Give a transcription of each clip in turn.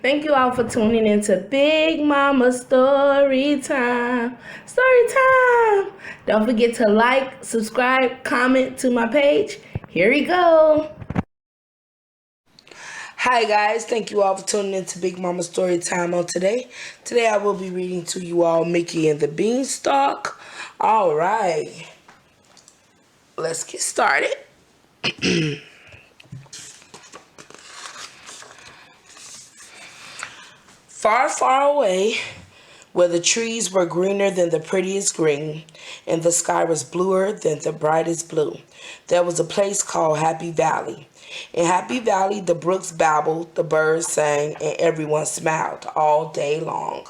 Thank you all for tuning into Big Mama Story Time. Story Time! Don't forget to like, subscribe, comment to my page. Here we go. Hi guys, thank you all for tuning in to Big Mama Story Time on today. Today I will be reading to you all Mickey and the Beanstalk. Alright, let's get started. Far, far away, where the trees were greener than the prettiest green, and the sky was bluer than the brightest blue, there was a place called Happy Valley. In Happy Valley, the brooks babbled, the birds sang, and everyone smiled all day long.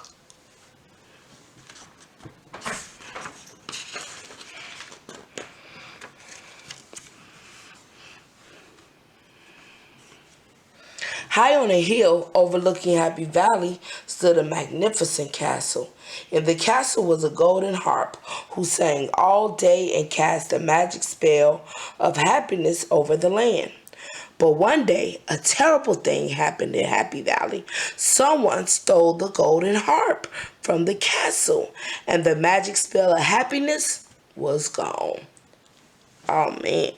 High on a hill overlooking Happy Valley stood a magnificent castle. In the castle was a golden harp who sang all day and cast a magic spell of happiness over the land. But one day, a terrible thing happened in Happy Valley. Someone stole the golden harp from the castle, and the magic spell of happiness was gone. Oh man.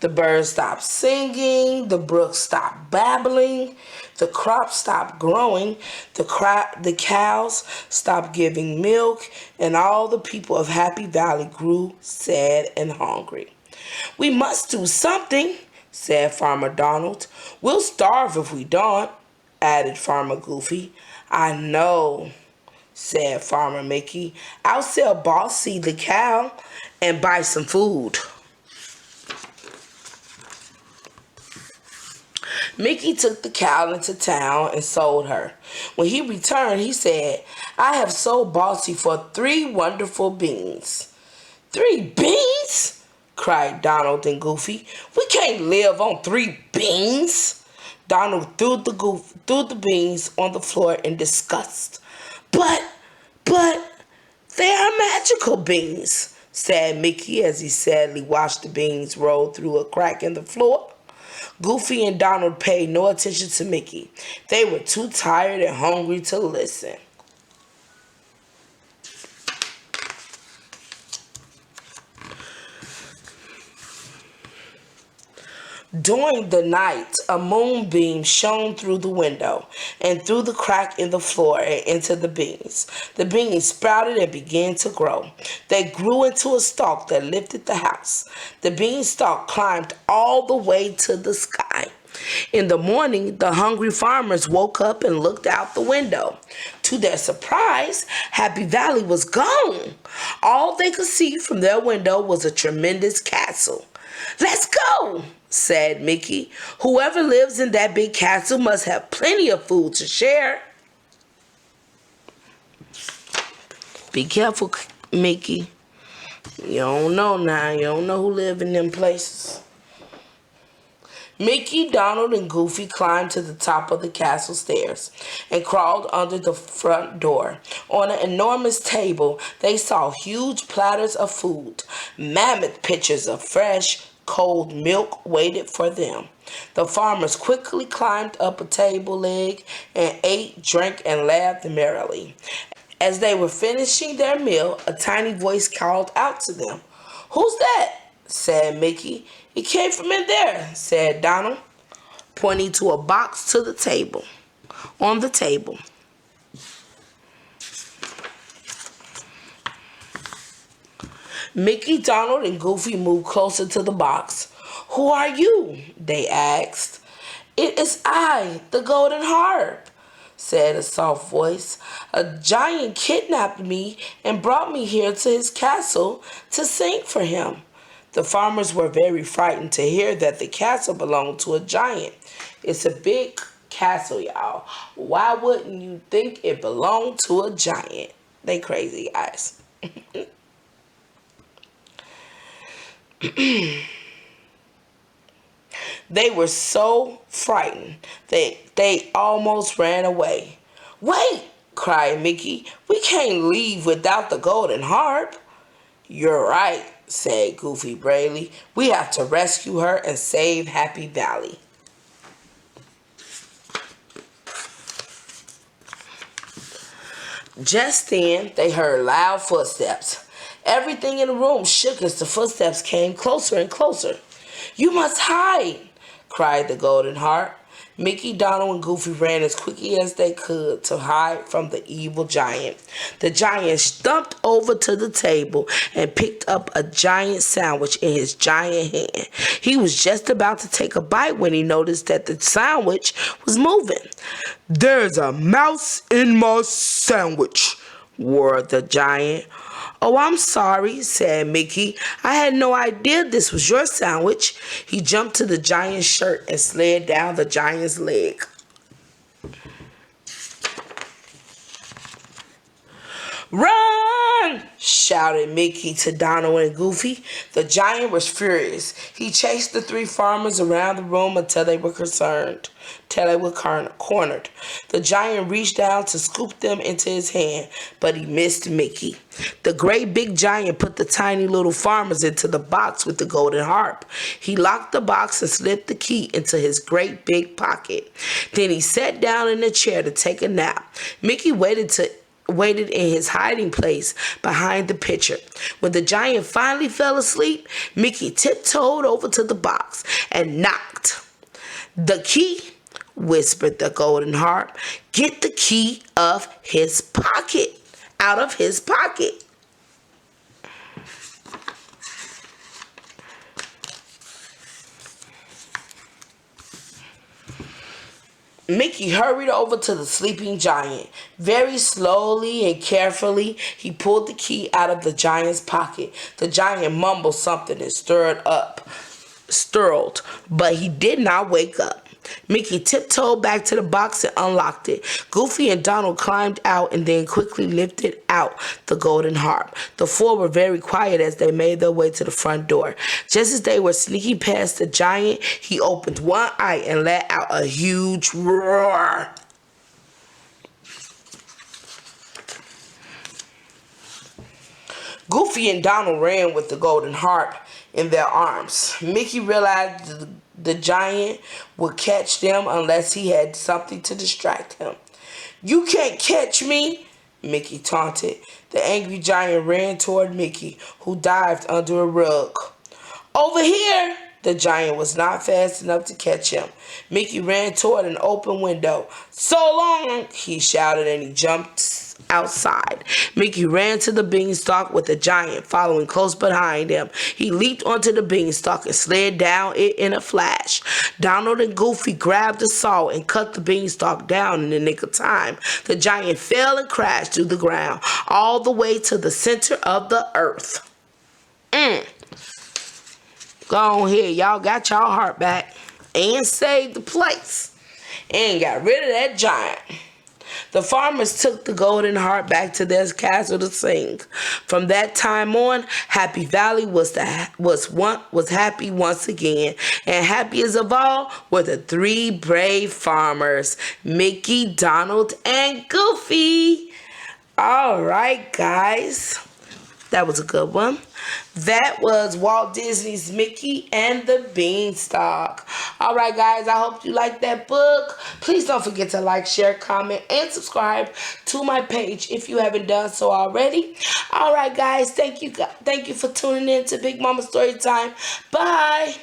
The birds stopped singing, the brooks stopped babbling, the crops stopped growing, the cows stopped giving milk, and all the people of Happy Valley grew sad and hungry. We must do something, said Farmer Donald. We'll starve if we don't, added Farmer Goofy. I know, said Farmer Mickey. I'll sell Bossy the cow and buy some food. Mickey took the cow into town and sold her. When he returned, he said, I have sold Bossy for 3 wonderful beans. 3 beans? Cried Donald and Goofy. We can't live on 3 beans. Donald threw the beans on the floor in disgust. But, they are magical beans, said Mickey as he sadly watched the beans roll through a crack in the floor. Goofy and Donald paid no attention to Mickey. They were too tired and hungry to listen. During the night, a moonbeam shone through the window and through the crack in the floor and into the beans. The beans sprouted and began to grow. They grew into a stalk that lifted the house. The beanstalk climbed all the way to the sky. In the morning, the hungry farmers woke up and looked out the window. To their surprise, Happy Valley was gone. All they could see from their window was a tremendous castle. Let's go, said Mickey. Whoever lives in that big castle must have plenty of food to share. Be careful, Mickey. You don't know now. You don't know who live in them places. Mickey, Donald, and Goofy climbed to the top of the castle stairs and crawled under the front door. On an enormous table, they saw huge platters of food. Mammoth pitchers of fresh, cold milk waited for them. The farmers quickly climbed up a table leg and ate, drank, and laughed merrily. As they were finishing their meal, a tiny voice called out to them. Who's that? Said Mickey. It came from in there, said Donald, pointing to a box to the table. On the table. Mickey, Donald, and Goofy moved closer to the box. Who are you? They asked. It is I, the Golden Harp, said a soft voice. A giant kidnapped me and brought me here to his castle to sing for him. The farmers were very frightened to hear that the castle belonged to a giant. It's a big castle, y'all. Why wouldn't you think it belonged to a giant? They crazy guys. They were so frightened they almost ran away. Wait, cried Mickey. We can't leave without the golden harp. You're right, said Goofy bravely. "We have to rescue her and save Happy Valley." Just then, they heard loud footsteps. Everything in the room shook as the footsteps came closer and closer. "You must hide!" cried the Golden Harp. Mickey, Donald, and Goofy ran as quickly as they could to hide from the evil giant. The giant stumped over to the table and picked up a giant sandwich in his giant hand. He was just about to take a bite when he noticed that the sandwich was moving. "There's a mouse in my sandwich," roared the giant. "Oh, I'm sorry," said Mickey. "I had no idea this was your sandwich." He jumped to the giant's shirt and slid down the giant's leg. "Run!" shouted Mickey to Donald and Goofy. The giant was furious. He chased the three farmers around the room until they were cornered. The giant reached down to scoop them into his hand, but he missed Mickey. The great big giant put the tiny little farmers into the box with the golden harp. He locked the box and slipped the key into his great big pocket. Then he sat down in a chair to take a nap. Mickey waited in his hiding place behind the pitcher. When the giant finally fell asleep, Mickey tiptoed over to the box and knocked. "The key," whispered the golden harp. "Get the key out of his pocket." Mickey hurried over to the sleeping giant. Very slowly and carefully, he pulled the key out of the giant's pocket. The giant mumbled something and stirred, but he did not wake up. Mickey tiptoed back to the box and unlocked it. Goofy and Donald climbed out and then quickly lifted out the golden harp. The four were very quiet as they made their way to the front door. Just as they were sneaking past the giant, he opened one eye and let out a huge roar. Goofy and Donald ran with the golden harp in their arms. Mickey realized the giant would catch them unless he had something to distract him. "You can't catch me," Mickey taunted. The angry giant ran toward Mickey, who dived under a rug. "Over here!" The giant was not fast enough to catch him. Mickey ran toward an open window. "So long!" he shouted, and he jumped outside. Mickey ran to the beanstalk with the giant following close behind him. He leaped onto the beanstalk and slid down it in a flash. Donald and Goofy grabbed a saw and cut the beanstalk down in the nick of time. The giant fell and crashed through the ground all the way to the center of the earth. Go on here, y'all got y'all heart back and saved the place and got rid of that giant. The farmers took the golden harp back to their castle to sing. From that time on, Happy Valley was happy once again, and happiest of all were the three brave farmers, Mickey, Donald, and Goofy. All right, guys. That was a good one. That was Walt Disney's Mickey and the Beanstalk. All right, guys, I hope you liked that book. Please don't forget to like, share, comment, and subscribe to my page if you haven't done so already. All right, guys, thank you for tuning in to Big Mama Storytime. Bye.